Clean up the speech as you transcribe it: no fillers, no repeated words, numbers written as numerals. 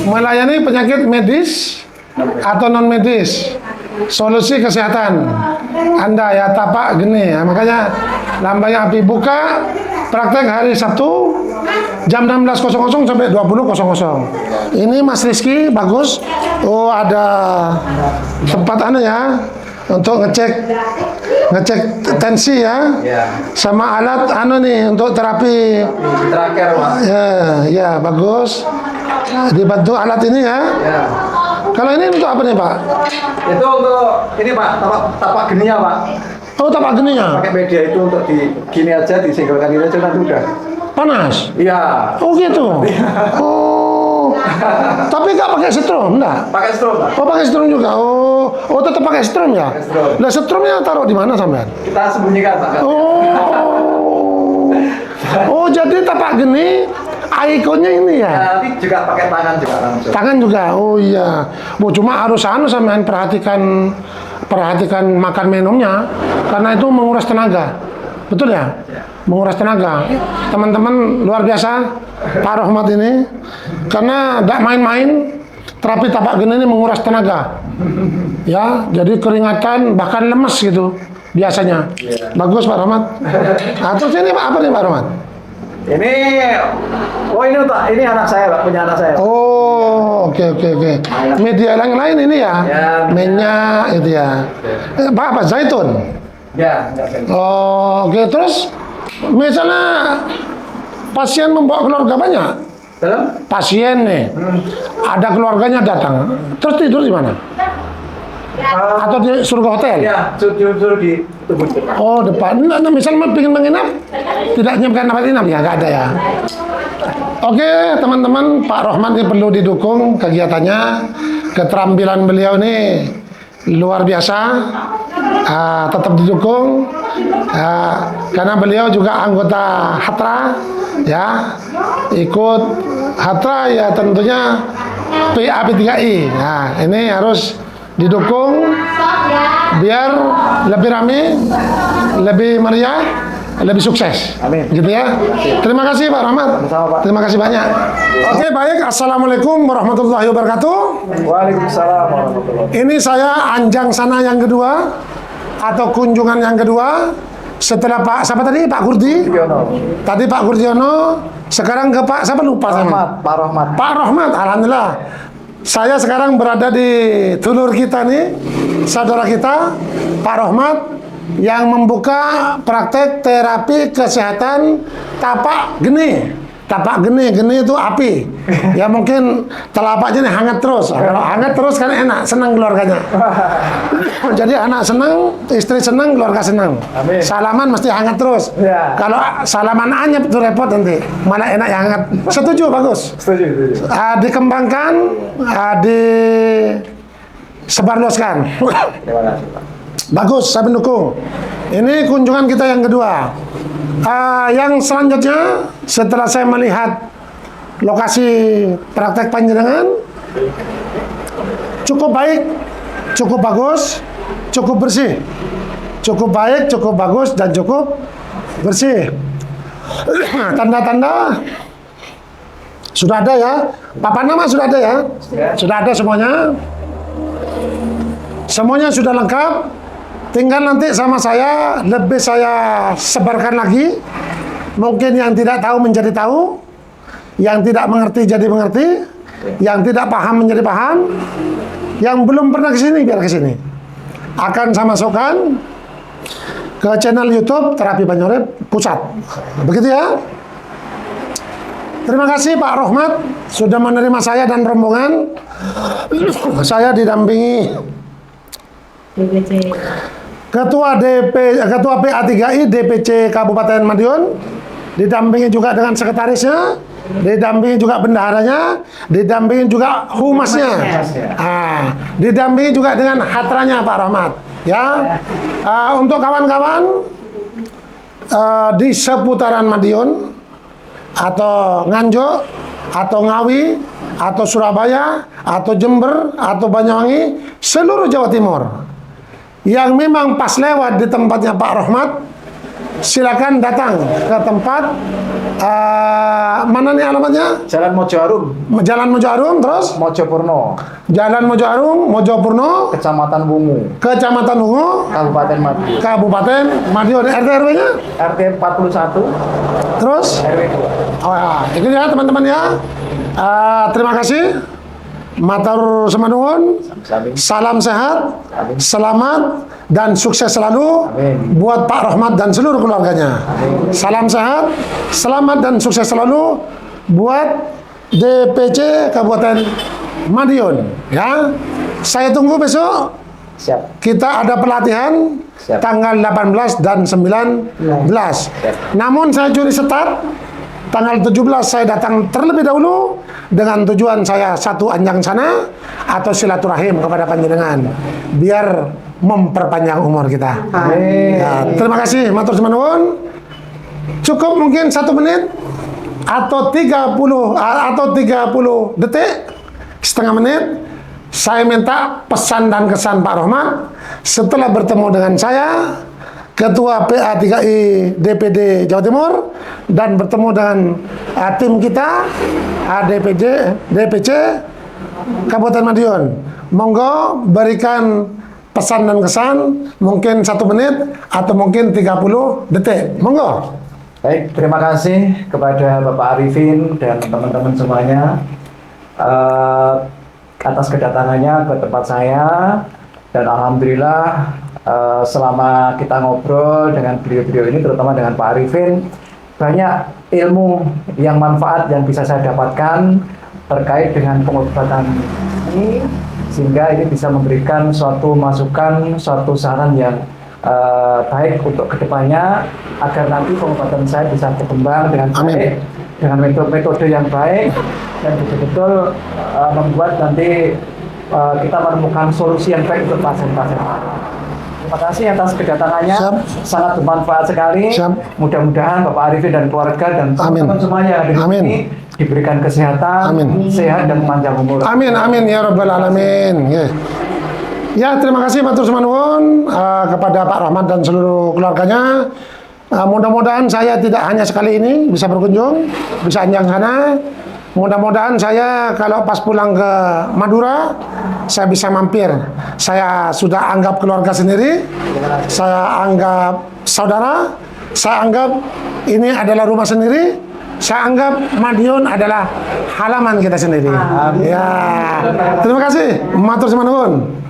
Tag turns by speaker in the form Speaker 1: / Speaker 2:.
Speaker 1: melayani penyakit medis atau non medis, solusi kesehatan Anda ya, tapak geni ya. Makanya lambangnya api. Buka praktek hari Sabtu jam 16.00 sampai 20.00. Ini Mas Rizky, bagus. Oh, ada tempat ya untuk ngecek tensi ya, sama alat nih untuk terapi
Speaker 2: tracker, Pak.
Speaker 1: ya bagus. Dibantu alat ini ya. Kalau ini untuk apa nih, Pak?
Speaker 2: Itu untuk ini, Pak, tapak geninya, Pak.
Speaker 1: Oh, tapak geninya.
Speaker 2: Pakai media itu untuk di gini aja, disinggalkan ini aja nanti udah
Speaker 1: Panas?
Speaker 2: Iya.
Speaker 1: Oh gitu. Oh. Tapi nggak pakai setrum, enggak?
Speaker 2: Pakai strom, Pak.
Speaker 1: Oh, pakai setrum juga. Oh, tetap pakai setrum ya?
Speaker 2: Pakai strom.
Speaker 1: Lah setrumnya taruh di mana sampean?
Speaker 2: Kita sembunyikan, Pak.
Speaker 1: Oh, jadi tapak geni ikonnya ini ya?
Speaker 2: Nanti juga pakai tangan juga langsung.
Speaker 1: Tangan juga. Oh iya. Cuma harus sampean perhatikan makan minumnya, karena itu menguras tenaga. Betul ya? Menguras tenaga. Teman-teman luar biasa Pak Rohmat ini, karena tidak main-main. Terapi tapak geni ini menguras tenaga. Ya, jadi keringatan bahkan lemes gitu biasanya. Bagus Pak Rohmat. Nah, terus ini apa nih Pak Rohmat?
Speaker 2: Ini ini anak saya, Pak, punya anak saya.
Speaker 1: Oh, oke. Media yang lain ini ya? Minyak itu ya. Pak, apa? Zaitun?
Speaker 2: Ya.
Speaker 1: Oh, oke. Terus misalnya pasien membawa keluarga banyak, pasien nih, ada keluarganya datang, terus tidur di mana? Atau di surga hotel?
Speaker 2: Ya, suruh di tubuh.
Speaker 1: Oh, depan. Nah, misalnya pengen menginap, tidak nyiapkan tempat inap ya, nggak ada ya. Oke, teman-teman, Pak Rohmat ini perlu didukung kegiatannya. Keterampilan beliau ini luar biasa. Tetap didukung karena beliau juga anggota Hatra ya, ikut Hatra ya, tentunya PAP3I. Nah, ini harus didukung biar lebih rame, lebih meriah, lebih sukses.
Speaker 2: Amin.
Speaker 1: Gitu ya. Terima kasih Pak Rahmat.
Speaker 2: Sama-sama, Pak.
Speaker 1: Terima kasih banyak. Oke, baik. Assalamualaikum warahmatullahi wabarakatuh.
Speaker 2: Waalaikumsalam warahmatullahi wabarakatuh.
Speaker 1: Ini saya anjang sana yang kedua atau kunjungan yang kedua setelah Pak siapa tadi? Pak Kurdi. Tadi Pak Gurdiono, sekarang ke Pak siapa lupa saya.
Speaker 2: Pak Rohmat.
Speaker 1: Pak Rohmat, alhamdulillah. Saya sekarang berada di dulur kita nih, saudara kita, Pak Rohmat, yang membuka praktek terapi kesehatan tapak geni. Tapak geni itu api. Ya mungkin telapaknya nih hangat terus. Kalau hangat terus kan enak, senang keluarganya. Jadi anak senang, istri senang, keluarga senang.
Speaker 2: Amin.
Speaker 1: Salaman mesti hangat terus.
Speaker 2: Ya.
Speaker 1: Kalau salaman anyep itu repot nanti. Mana enak yang hangat. Setuju, bagus.
Speaker 2: Setuju.
Speaker 1: Dikembangkan, disebarluaskan.
Speaker 2: Terima kasih, Pak.
Speaker 1: Bagus, saya mendukung. Ini kunjungan kita yang kedua. Yang selanjutnya, setelah saya melihat lokasi praktek panjenengan, cukup baik, cukup bagus, cukup bersih. Cukup baik, cukup bagus, dan cukup bersih. Tanda-tanda sudah ada ya. Papan nama sudah ada ya. Sudah ada semuanya. Semuanya sudah lengkap. Tinggal nanti sama saya, lebih saya sebarkan lagi. Mungkin yang tidak tahu menjadi tahu, yang tidak mengerti jadi mengerti, yang tidak paham menjadi paham, yang belum pernah ke sini biar ke sini. Akan saya masukkan ke channel YouTube Terapi Banyorep Pusat. Begitu ya. Terima kasih Pak Rohmat sudah menerima saya dan rombongan. Saya didampingi Ketua PA3I DPC Kabupaten Madiun, didampingi juga dengan sekretarisnya, didampingi juga bendaharanya, didampingi juga humasnya, didampingi juga dengan hatranya Pak Rahmat. Ya, untuk kawan-kawan di seputaran Madiun atau Nganjuk atau Ngawi atau Surabaya atau Jember atau Banyuwangi, seluruh Jawa Timur yang memang pas lewat di tempatnya Pak Rohmat, silakan datang ke tempat mana nih alamatnya?
Speaker 2: Jalan Mojo Arum,
Speaker 1: Jalan Mojo Arum, terus
Speaker 2: Mojopurno,
Speaker 1: Jalan Mojo Arum, Mojopurno,
Speaker 2: Kecamatan Wungu,
Speaker 1: Kecamatan Ungu,
Speaker 2: Kabupaten Madiun.
Speaker 1: Kabupaten Madiun. RT RW-nya?
Speaker 2: RT 41,
Speaker 1: Terus?
Speaker 2: RW 2.
Speaker 1: Oh ya, itu ya teman-teman ya. Terima kasih. Matur semanuwun. Salam sehat, selamat dan sukses selalu
Speaker 2: Amin.
Speaker 1: buat Pak Rohmat dan seluruh keluarganya. Salam sehat, selamat dan sukses selalu buat DPC Kabupaten Madiun. Ya, saya tunggu besok.
Speaker 2: Siap.
Speaker 1: Kita ada pelatihan
Speaker 2: Siap.
Speaker 1: tanggal 18 dan 19. Namun saya curi start tanggal 17 saya datang terlebih dahulu dengan tujuan saya satu anjang sana atau silaturahim kepada panjenengan biar memperpanjang umur kita.
Speaker 2: Amin.
Speaker 1: Ya, terima kasih matur nuwun. Cukup mungkin 1 menit atau 30 detik, setengah menit. Saya minta pesan dan kesan Pak Rohmat setelah bertemu dengan saya, Ketua PA3I DPD Jawa Timur, dan bertemu dengan tim kita DPC Kabupaten Madiun. Monggo berikan pesan dan kesan mungkin 1 menit atau mungkin 30 detik. Monggo.
Speaker 2: Baik, terima kasih kepada Bapak Arifin dan teman-teman semuanya atas kedatangannya ke tempat saya, dan alhamdulillah selama kita ngobrol dengan beliau-beliau ini, terutama dengan Pak Arifin, banyak ilmu yang manfaat yang bisa saya dapatkan terkait dengan pengobatan ini, sehingga ini bisa memberikan suatu masukan, suatu saran yang baik untuk kedepannya, agar nanti pengobatan saya bisa berkembang dengan baik, dengan metode yang baik, dan betul-betul membuat nanti kita menemukan solusi yang baik untuk pasien-pasien. Terima kasih atas kedatangannya.
Speaker 1: Siap.
Speaker 2: Sangat bermanfaat sekali.
Speaker 1: Siap.
Speaker 2: Mudah-mudahan Bapak Arifin dan keluarga dan teman-teman semuanya yang ada di
Speaker 1: Amin.
Speaker 2: sini diberikan kesehatan, sehat dan panjang umur.
Speaker 1: Amin, amin ya rabbal alamin. Ya, terima kasih matur nuwun kepada Pak Rohmat dan seluruh keluarganya. Mudah-mudahan saya tidak hanya sekali ini bisa berkunjung, bisa anjang sana. Mudah-mudahan saya kalau pas pulang ke Madura, saya bisa mampir. Saya sudah anggap keluarga sendiri, saya anggap saudara, saya anggap ini adalah rumah sendiri, saya anggap Madiun adalah halaman kita sendiri. Ya, terima kasih, matur nuwun.